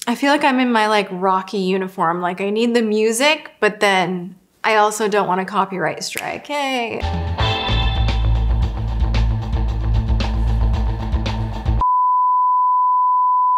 I feel like I'm in my like Rocky uniform. Like I need the music, but then I also don't want a copyright strike. Hey.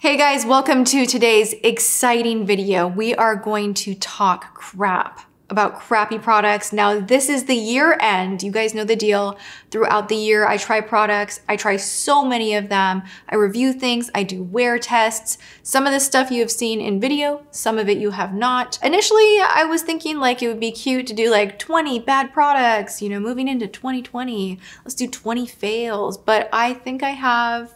Hey guys, welcome to today's exciting video. We are going to talk crap about crappy products. Now, this is the year end. You guys know the deal. Throughout the year, I try products. I try so many of them. I review things. I do wear tests. Some of this stuff you have seen in video, some of it you have not. Initially, I was thinking like it would be cute to do like 20 bad products, you know, moving into 2020. Let's do 20 fails, but I think I have,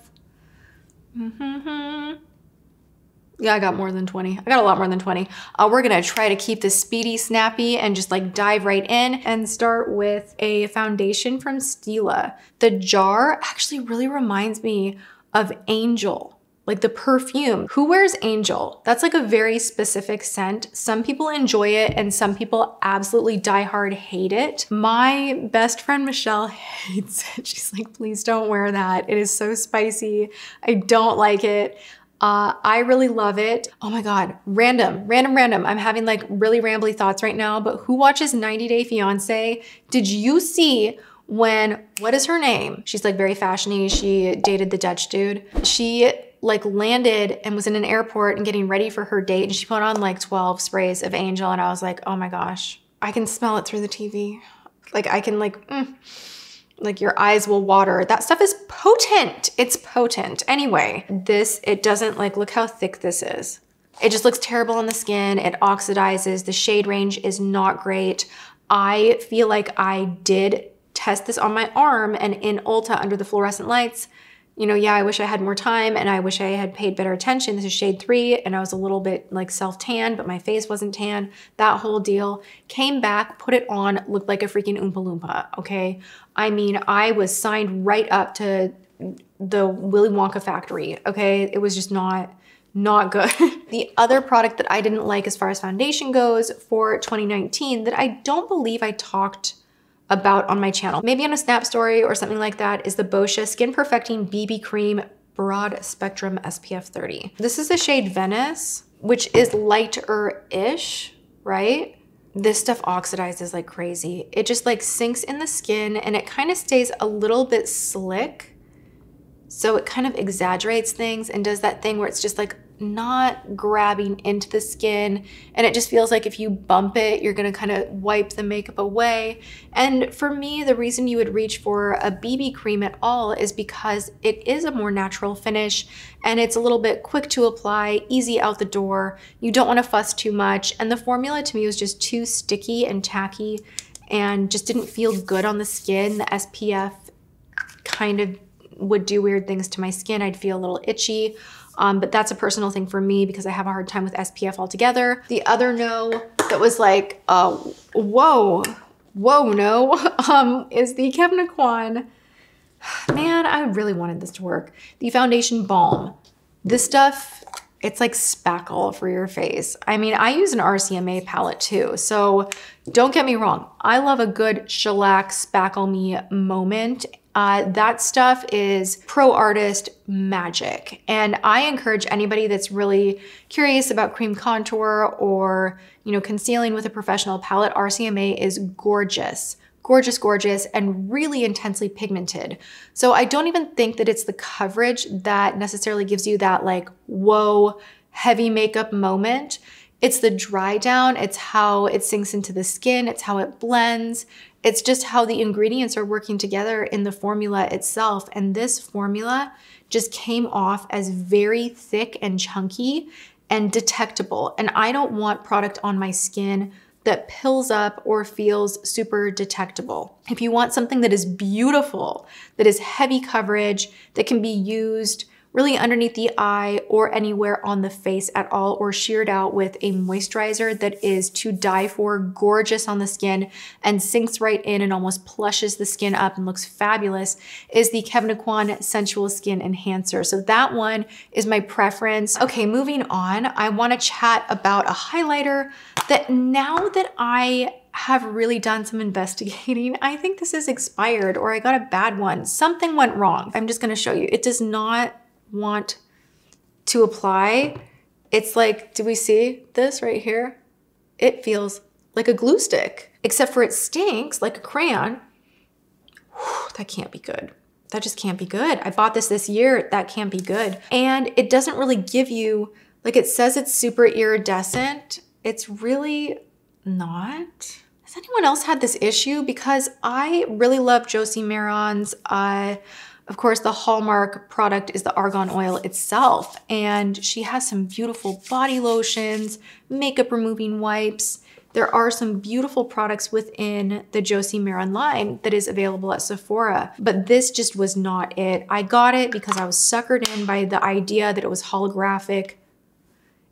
yeah, I got more than 20. I got a lot more than 20. We're gonna try to keep this speedy, snappy, and just like dive right in and start with a foundation from STILA. The jar actually really reminds me of Angel, like the perfume. Who wears Angel? That's like a very specific scent. Some people enjoy it and some people absolutely diehard hate it. My best friend Michelle hates it. She's like, please don't wear that. It is so spicy. I don't like it. I really love it. Oh my God, random. I'm having like really rambly thoughts right now, but who watches 90 Day Fiancé? Did you see when, what is her name? She's like very fashiony. She dated the Dutch dude. She like landed and was in an airport and getting ready for her date, and she put on like 12 sprays of Angel, and I was like, oh my gosh, I can smell it through the TV. Like I can like your eyes will water. That stuff is potent. It's potent. Anyway, this, it doesn't like, look how thick this is. It just looks terrible on the skin. It oxidizes. The shade range is not great. I feel like I did test this on my arm, and in Ulta under the fluorescent lights, you know, yeah, I wish I had more time and I wish I had paid better attention. This is shade 3 and I was a little bit like self-tan, but my face wasn't tan. That whole deal. Came back, put it on, looked like a freaking Oompa Loompa, okay? I mean, I was signed right up to the Willy Wonka factory, okay? It was just not good. The other product that I didn't like as far as foundation goes for 2019 that I don't believe I talked about on my channel, maybe on a Snap story or something like that, is the BOSCIA Skin Perfecting BB Cream Broad Spectrum SPF 30. This is the shade Venice, which is lighter-ish, right? This stuff oxidizes like crazy. It just like sinks in the skin and it kind of stays a little bit slick. So it kind of exaggerates things and does that thing where it's just like not grabbing into the skin, and it just feels like if you bump it, you're gonna kind of wipe the makeup away. And for me, the reason you would reach for a BB cream at all is because it is a more natural finish and it's a little bit quick to apply, easy out the door. You don't want to fuss too much, and the formula to me was just too sticky and tacky and just didn't feel good on the skin. The SPF kind of would do weird things to my skin. I'd feel a little itchy. But that's a personal thing for me because I have a hard time with SPF altogether. The other no that was like, whoa, no, is the KEVYN. Man, I really wanted this to work. The foundation Balm. This stuff, it's like spackle for your face. I mean, I use an RCMA palette too, so don't get me wrong. I love a good shellac spackle me moment. That stuff is pro artist magic. And I encourage anybody that's really curious about cream contour or, you know, concealing with a professional palette. RCMA is gorgeous, gorgeous, gorgeous, and really intensely pigmented. So I don't even think that it's the coverage that necessarily gives you that like, whoa, heavy makeup moment. It's the dry down. It's how it sinks into the skin. It's how it blends. It's just how the ingredients are working together in the formula itself. And this formula just came off as very thick and chunky and detectable. And I don't want product on my skin that pills up or feels super detectable. If you want something that is beautiful, that is heavy coverage, that can be used really underneath the eye or anywhere on the face at all, or sheared out with a moisturizer that is to die for, gorgeous on the skin and sinks right in and almost plushes the skin up and looks fabulous, is the KEVYN Sensual Skin Enhancer. So that one is my preference. Okay, moving on, I wanna chat about a highlighter that now that I have really done some investigating, I think this is expired or I got a bad one. Something went wrong. I'm just gonna show you. It does not want to apply. It's like, do we see this right here? It feels like a glue stick, except for it stinks like a crayon. Whew, that can't be good. That just can't be good. I bought this year. That can't be good. And it doesn't really give you, like it says it's super iridescent. It's really not. Has anyone else had this issue? Because I really love Josie Maran's, of course, the hallmark product is the argan oil itself. And she has some beautiful body lotions, makeup removing wipes. There are some beautiful products within the Josie Maran line that is available at Sephora, but this just was not it. I got it because I was suckered in by the idea that it was holographic.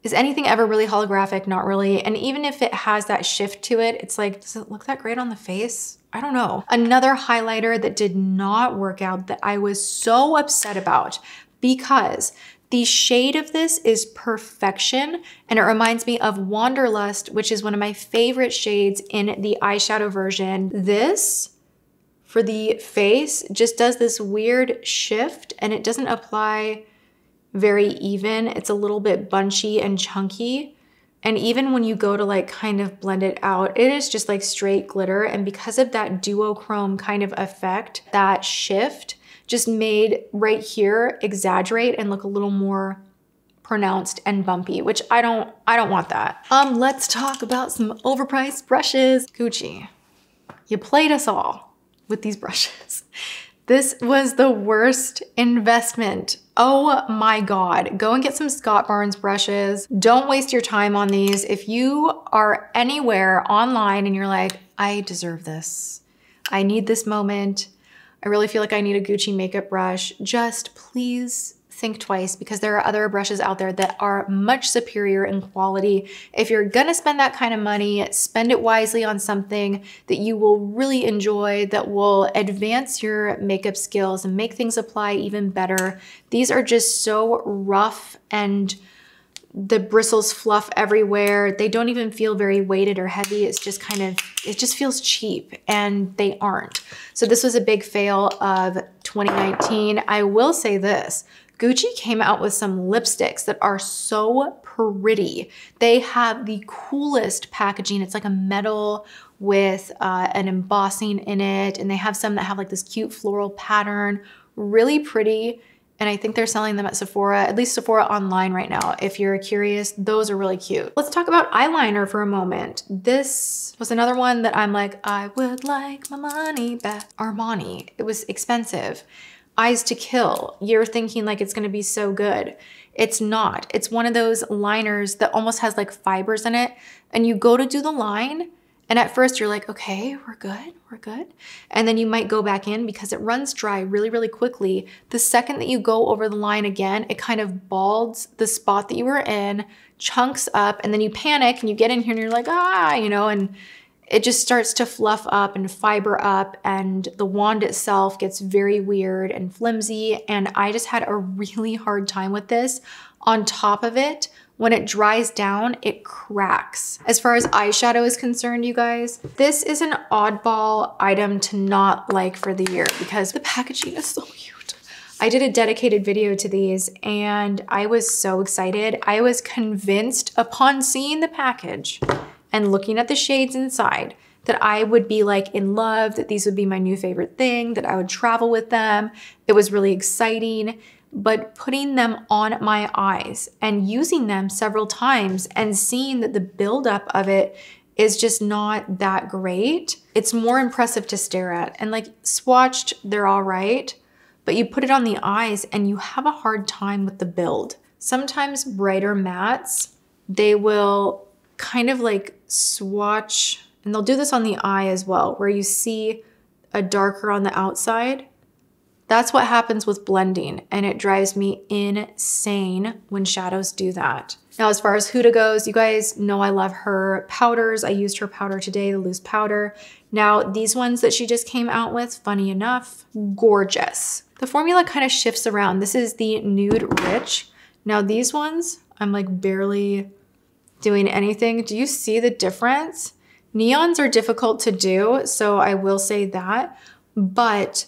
Is anything ever really holographic? Not really. And even if it has that shift to it, it's like, does it look that great on the face? I don't know. Another highlighter that did not work out that I was so upset about because the shade of this is Perfection, and it reminds me of Wanderlust, which is one of my favorite shades in the eyeshadow version. This, for the face, just does this weird shift, and it doesn't apply very even. It's a little bit bunchy and chunky. And even when you go to like kind of blend it out, it is just like straight glitter. And because of that duochrome kind of effect, that shift just made right here exaggerate and look a little more pronounced and bumpy, which I don't want that. Let's talk about some overpriced brushes. Gucci, you played us all with these brushes. This was the worst investment. Oh my God, go and get some Scott Barnes brushes. Don't waste your time on these. If you are anywhere online and you're like, I deserve this, I need this moment, I really feel like I need a Gucci makeup brush, just please think twice because there are other brushes out there that are much superior in quality. If you're gonna spend that kind of money, spend it wisely on something that you will really enjoy, that will advance your makeup skills and make things apply even better. These are just so rough and the bristles fluff everywhere. They don't even feel very weighted or heavy. It's just kind of, it just feels cheap and they aren't. So this was a big fail of 2019. I will say this, Gucci came out with some lipsticks that are so pretty. They have the coolest packaging. It's like a metal with an embossing in it. And they have some that have like this cute floral pattern, really pretty. And I think they're selling them at Sephora, at least Sephora online right now. If you're curious, those are really cute. Let's talk about eyeliner for a moment. This was another one that I'm like, I would like my money back. Armani, it was expensive. Eyes to Kill, you're thinking like it's gonna be so good. It's not. It's one of those liners that almost has like fibers in it. And you go to do the line, and at first you're like, okay, we're good, we're good. And then you might go back in because it runs dry really, really quickly. The second that you go over the line again, it kind of balds the spot that you were in, chunks up, and then you panic and you get in here and you're like, ah, you know, and it just starts to fluff up and fiber up, and the wand itself gets very weird and flimsy. And I just had a really hard time with this. On top of it, when it dries down, it cracks. As far as eyeshadow is concerned, you guys, this is an oddball item to not like for the year because the packaging is so cute. I did a dedicated video to these and I was so excited. I was convinced upon seeing the package and looking at the shades inside that I would be like in love, that these would be my new favorite thing, that I would travel with them. It was really exciting. But putting them on my eyes and using them several times and seeing that the buildup of it is just not that great. It's more impressive to stare at. And like swatched, they're all right, but you put it on the eyes and you have a hard time with the build. Sometimes brighter mattes, they will kind of like swatch, and they'll do this on the eye as well, where you see a darker on the outside. That's what happens with blending, and it drives me insane when shadows do that. Now, as far as Huda goes, you guys know I love her powders. I used her powder today, the loose powder. Now, these ones that she just came out with, funny enough, gorgeous. The formula kind of shifts around. This is the Nude Rich. Now, these ones, I'm like barely doing anything. Do you see the difference? Neons are difficult to do, so I will say that, but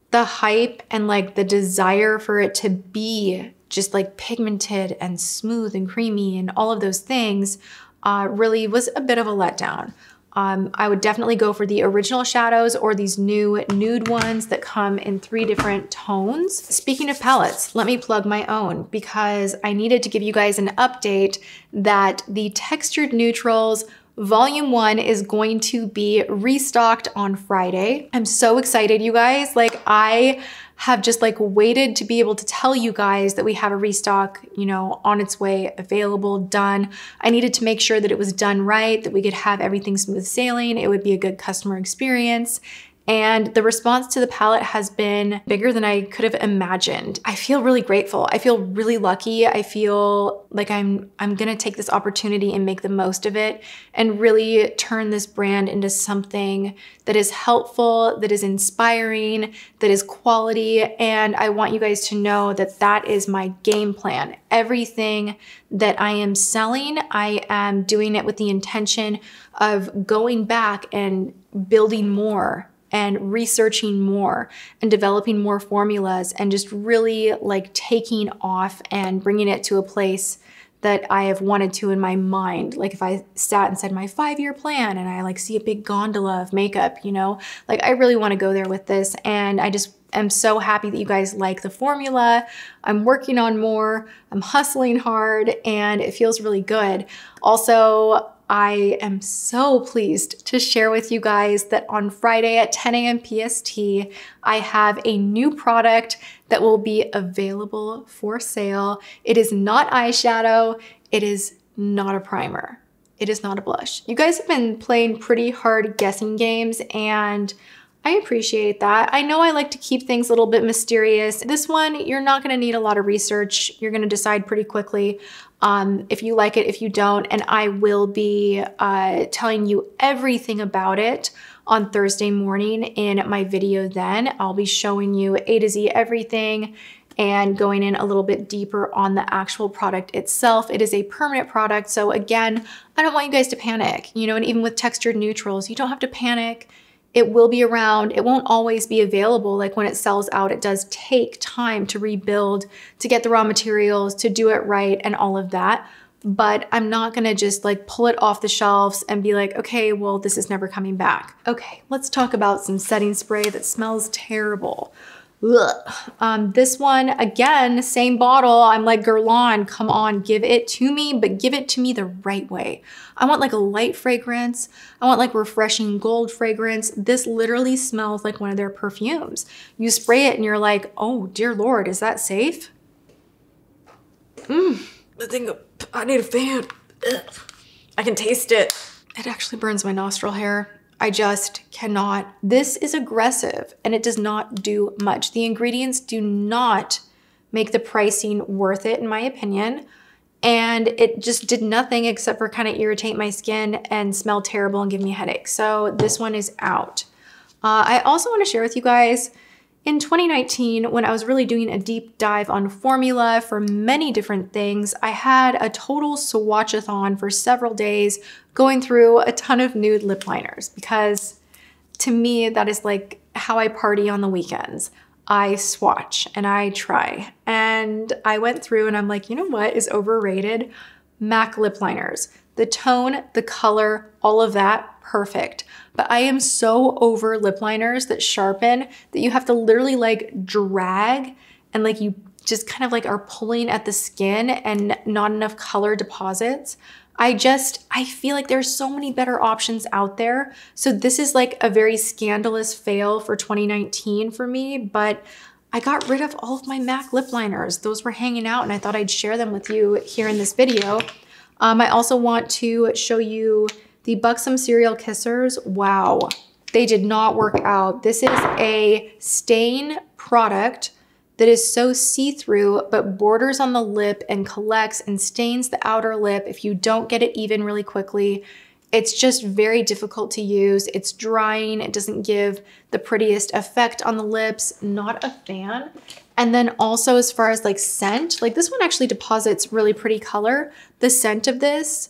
the hype and like the desire for it to be just like pigmented and smooth and creamy and all of those things really was a bit of a letdown. I would definitely go for the original shadows or these new nude ones that come in 3 different tones. Speaking of palettes, let me plug my own because I needed to give you guys an update that the Textured Neutrals Volume 1 is going to be restocked on Friday. I'm so excited, you guys. Like, I have just like waited to be able to tell you guys that we have a restock, you know, on its way, available, done. I needed to make sure that it was done right, that we could have everything smooth sailing. It would be a good customer experience. And the response to the palette has been bigger than I could have imagined. I feel really grateful. I feel really lucky. I feel like I'm gonna take this opportunity and make the most of it and really turn this brand into something that is helpful, that is inspiring, that is quality. And I want you guys to know that that is my game plan. Everything that I am selling, I am doing it with the intention of going back and building more and researching more and developing more formulas and just really like taking off and bringing it to a place that I have wanted to in my mind. Like if I sat and said my 5-year plan and I like see a big gondola of makeup, you know, like I really want to go there with this. And I just am so happy that you guys like the formula. I'm working on more, I'm hustling hard, and it feels really good. Also, I am so pleased to share with you guys that on Friday at 10 a.m. PST, I have a new product that will be available for sale. It is not eyeshadow. It is not a primer. It is not a blush. You guys have been playing pretty hard guessing games, and I appreciate that. I know I like to keep things a little bit mysterious. This one, you're not gonna need a lot of research. You're gonna decide pretty quickly if you like it, if you don't, and I will be telling you everything about it on Thursday morning in my video then. I'll be showing you A to Z everything and going in a little bit deeper on the actual product itself. It is a permanent product, so again, I don't want you guys to panic, you know, and even with textured neutrals, you don't have to panic. It will be around. It won't always be available. Like when it sells out, it does take time to rebuild, to get the raw materials, to do it right and all of that. But I'm not gonna just like pull it off the shelves and be like, okay, well, this is never coming back. Okay, let's talk about some setting spray that smells terrible. This one, again, same bottle. I'm like, Guerlain, come on, give it to me, but give it to me the right way. I want like a light fragrance. I want like refreshing gold fragrance. This literally smells like one of their perfumes. You spray it and you're like, oh dear Lord, is that safe? I think I need a fan. Ugh. I can taste it. It actually burns my nostril hair. I just cannot. This is aggressive and it does not do much. The ingredients do not make the pricing worth it in my opinion. And it just did nothing except for kind of irritate my skin and smell terrible and give me a headache. So this one is out. I also want to share with you guys, in 2019, when I was really doing a deep dive on formula for many different things, I had a total swatchathon for several days going through a ton of nude lip liners because to me, that is like how I party on the weekends. I swatch and I try. And I went through and I'm like, you know what is overrated? MAC lip liners. The tone, the color, all of that, perfect. But I am so over lip liners that sharpen that you have to literally like drag and like you just kind of like are pulling at the skin and not enough color deposits. I feel like there's so many better options out there. So this is like a very scandalous fail for 2019 for me, but I got rid of all of my MAC lip liners. Those were hanging out and I thought I'd share them with you here in this video. I also want to show you the BUXOM Serial Kissers. Wow, they did not work out. This is a stain product that is so see-through but borders on the lip and collects and stains the outer lip if you don't get it even really quickly. It's just very difficult to use. It's drying. It doesn't give the prettiest effect on the lips. Not a fan. And then also as far as like scent, like this one actually deposits really pretty color. The scent of this,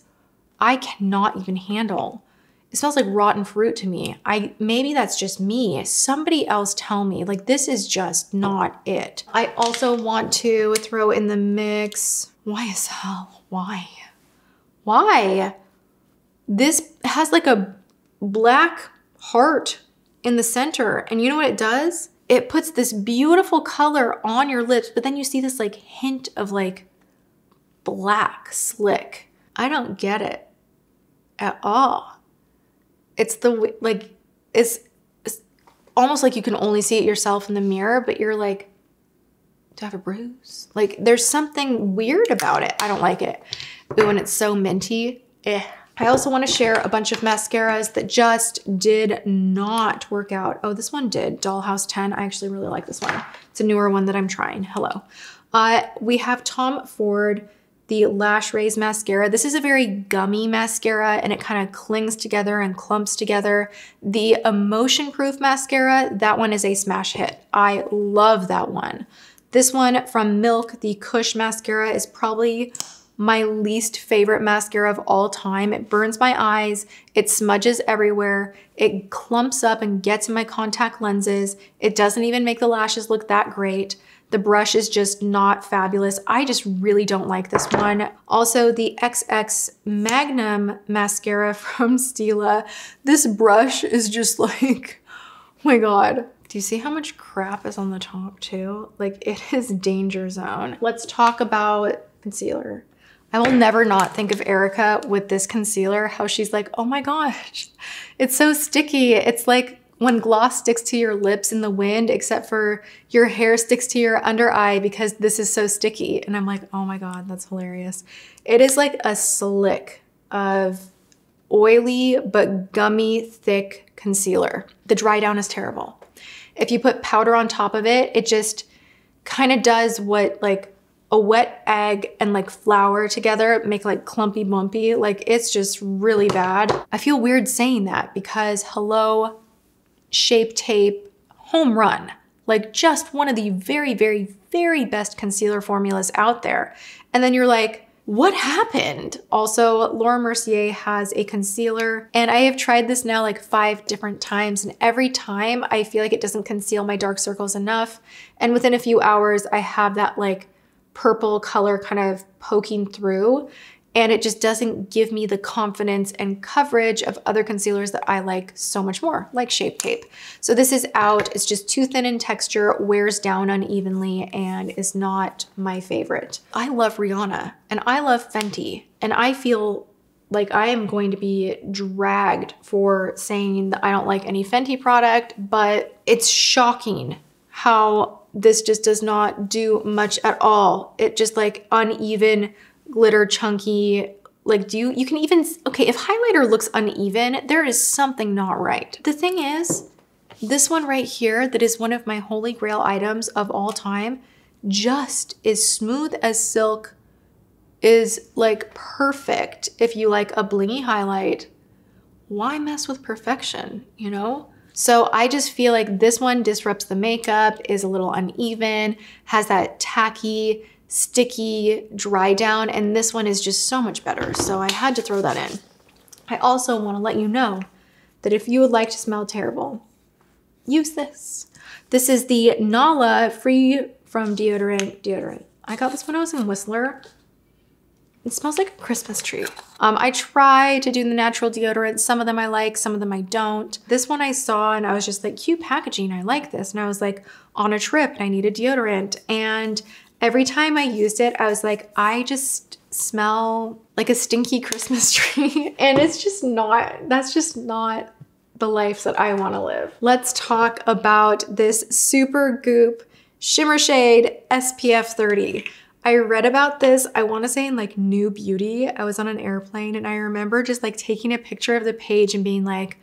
I cannot even handle. It smells like rotten fruit to me. Maybe that's just me. Somebody else tell me. Like, this is just not it. I also want to throw in the mix. YSL, why? Why? This has like a black heart in the center. And you know what it does? It puts this beautiful color on your lips, but then you see this like hint of like black slick. I don't get it at all. It's the, like, it's almost like you can only see it yourself in the mirror, but you're like, do I have a bruise? Like, there's something weird about it. I don't like it. Ooh, and it's so minty. Eh. I also want to share a bunch of mascaras that just did not work out. Oh, this one did. Dollhouse 10. I actually really like this one. It's a newer one that I'm trying. Hello. We have Tom Ford, the Lash Raise Mascara. This is a very gummy mascara and it kind of clings together and clumps together. The Emotion Proof Mascara, that one is a smash hit. I love that one. This one from Milk, the Kush Mascara, is probably my least favorite mascara of all time. It burns my eyes, it smudges everywhere, it clumps up and gets in my contact lenses. It doesn't even make the lashes look that great. The brush is just not fabulous. I just really don't like this one. Also, the XX Magnum mascara from STILA. This brush is just like, oh my God. Do you see how much crap is on the top too? Like, it is danger zone. Let's talk about concealer. I will never not think of Erica with this concealer, how she's like, oh my gosh, it's so sticky. It's like when gloss sticks to your lips in the wind, except for your hair sticks to your under eye because this is so sticky. And I'm like, oh my God, that's hilarious. It is like a slick of oily but gummy thick concealer. The dry down is terrible. If you put powder on top of it, it just kind of does what like a wet egg and like flour together make like clumpy bumpy. Like, it's just really bad. I feel weird saying that because hello, Shape Tape, home run. Like, just one of the very, very, very best concealer formulas out there. And then you're like, what happened? Also, Laura Mercier has a concealer and I have tried this now like 5 different times, and every time I feel like it doesn't conceal my dark circles enough. And within a few hours, I have that like purple color kind of poking through, and it just doesn't give me the confidence and coverage of other concealers that I like so much more, like Shape Tape. So this is out. It's just too thin in texture, wears down unevenly, and is not my favorite. I love Rihanna and I love Fenty, and I feel like I am going to be dragged for saying that I don't like any Fenty product, but it's shocking how this just does not do much at all. It just like uneven, glitter chunky, like you can even, okay, if highlighter looks uneven, there is something not right. The thing is, this one right here, that is one of my holy grail items of all time, just is smooth as silk, is like perfect if you like a blingy highlight. Why mess with perfection, you know? So I just feel like this one disrupts the makeup, is a little uneven, has that tacky, sticky dry down, and this one is just so much better. So I had to throw that in. I also want to let you know that if you would like to smell terrible, use this. This is the Nala Free From Deodorant. I got this when I was in Whistler. It smells like a Christmas tree. I try to do the natural deodorant. Some of them I like, some of them I don't. This one I saw and I was just like, cute packaging, I like this. And I was like on a trip and I need a deodorant. And every time I used it, I was like, I just smell like a stinky Christmas tree. And it's just not, that's just not the life that I wanna live. Let's talk about this Super Goop Shimmer Shade SPF 30. I read about this, I wanna say in like New Beauty. I was on an airplane and I remember just like taking a picture of the page and being like,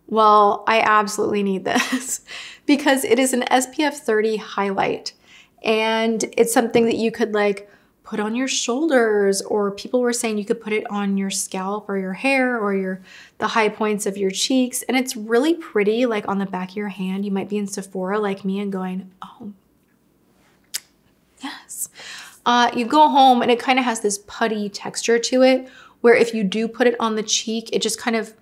well, I absolutely need this because it is an SPF 30 highlight. And it's something that you could like put on your shoulders, or people were saying you could put it on your scalp or your hair or the high points of your cheeks. And it's really pretty, like on the back of your hand. You might be in Sephora like me and going, oh, yes. You go home and it kind of has this putty texture to it, where if you do put it on the cheek, it just kind of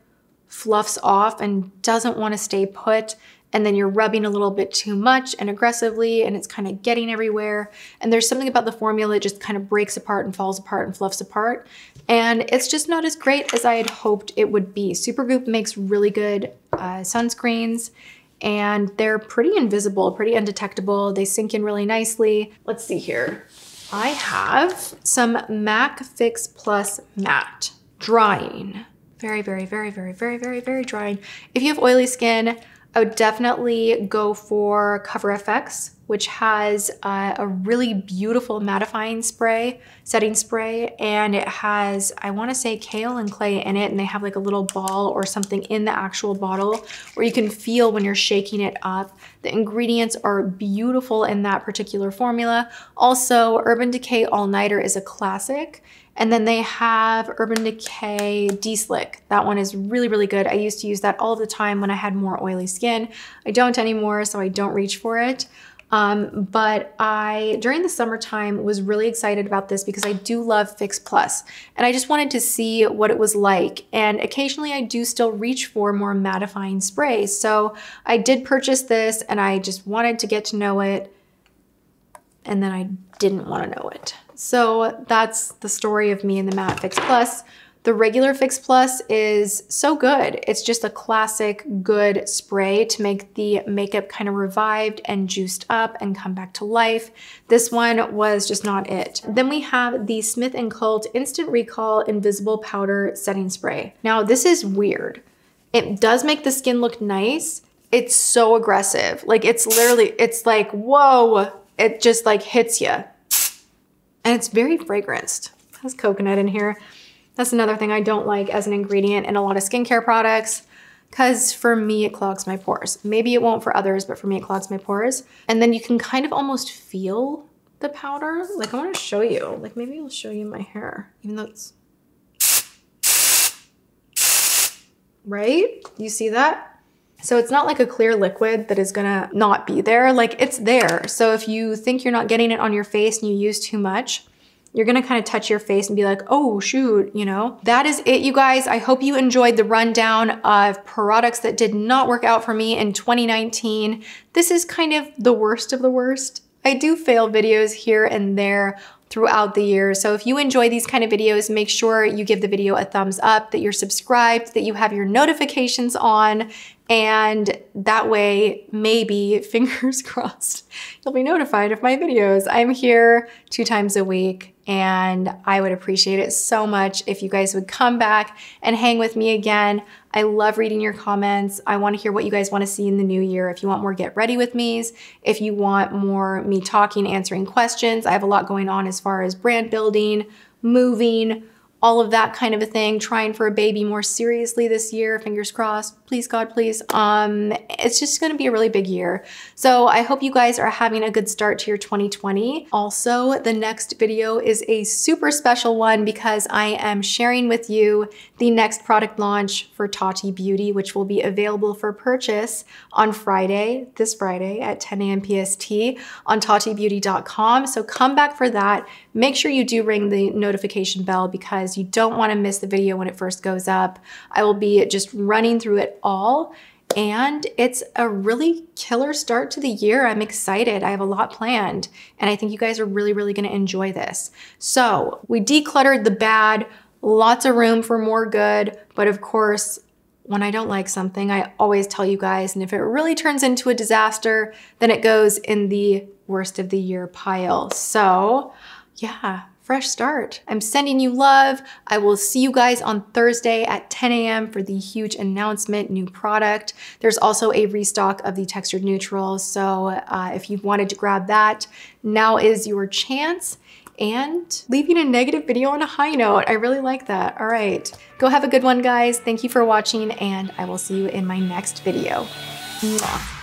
fluffs off and doesn't want to stay put. And then you're rubbing a little bit too much and aggressively, and it's kind of getting everywhere. And there's something about the formula that just kind of breaks apart and falls apart and fluffs apart. And it's just not as great as I had hoped it would be. Supergoop makes really good sunscreens, and they're pretty invisible, pretty undetectable. They sink in really nicely. Let's see here. I have some MAC Fix Plus Matte Drying. Very, very, very, very, very, very, very drying. If you have oily skin, I would definitely go for Cover FX, which has a really beautiful mattifying spray, setting spray, and it has, I wanna say, kale and clay in it, and they have like a little ball or something in the actual bottle where you can feel when you're shaking it up. The ingredients are beautiful in that particular formula. Also, Urban Decay All Nighter is a classic. And then they have Urban Decay De-Slick. That one is really, really good. I used to use that all the time when I had more oily skin. I don't anymore, so I don't reach for it. But I, during the summertime, was really excited about this because I do love Fix Plus. And I just wanted to see what it was like. And occasionally I do still reach for more mattifying sprays. So I did purchase this and I just wanted to get to know it. And then I didn't want to know it. So that's the story of me and the Matte Fix Plus. The regular Fix Plus is so good. It's just a classic good spray to make the makeup kind of revived and juiced up and come back to life. This one was just not it. Then we have the Smith & Cult Instant Recall Invisible Powder Setting Spray. Now this is weird. It does make the skin look nice. It's so aggressive. Like it's literally, it's like, whoa, it just like hits you. And it's very fragranced. It has coconut in here. That's another thing I don't like as an ingredient in a lot of skincare products, because for me, it clogs my pores. Maybe it won't for others, but for me, it clogs my pores. And then you can kind of almost feel the powder. Like I wanna show you, like maybe I'll show you my hair, even though it's, right? You see that? So it's not like a clear liquid that is gonna not be there, like it's there. So if you think you're not getting it on your face and you use too much, you're gonna kind of touch your face and be like, oh shoot, you know? That is it, you guys. I hope you enjoyed the rundown of products that did not work out for me in 2019. This is kind of the worst of the worst. I do fail videos here and there throughout the year. So if you enjoy these kind of videos, make sure you give the video a thumbs up, that you're subscribed, that you have your notifications on, and that way, maybe, fingers crossed, you'll be notified of my videos. I'm here 2 times a week, and I would appreciate it so much if you guys would come back and hang with me again. I love reading your comments. I want to hear what you guys want to see in the new year. If you want more Get Ready With Me's, if you want more me talking, answering questions, I have a lot going on as far as brand building, moving, all of that kind of a thing, trying for a baby more seriously this year, fingers crossed, please God, please. It's just gonna be a really big year. So I hope you guys are having a good start to your 2020. Also, the next video is a super special one because I am sharing with you the next product launch for TATI Beauty, which will be available for purchase on Friday, this Friday at 10 a.m. PST on tatibeauty.com. So come back for that. Make sure you do ring the notification bell because you don't want to miss the video when it first goes up. I will be just running through it all, and it's a really killer start to the year. I'm excited. I have a lot planned, and I think you guys are really, really going to enjoy this. So we decluttered the bad, lots of room for more good, but of course, when I don't like something, I always tell you guys, and if it really turns into a disaster, then it goes in the worst of the year pile. So yeah, fresh start. I'm sending you love. I will see you guys on Thursday at 10 a.m. for the huge announcement, new product. There's also a restock of the textured neutral. So if you wanted to grab that, now is your chance. And leaving a negative video on a high note. I really like that. All right, go have a good one, guys. Thank you for watching, and I will see you in my next video. Mwah.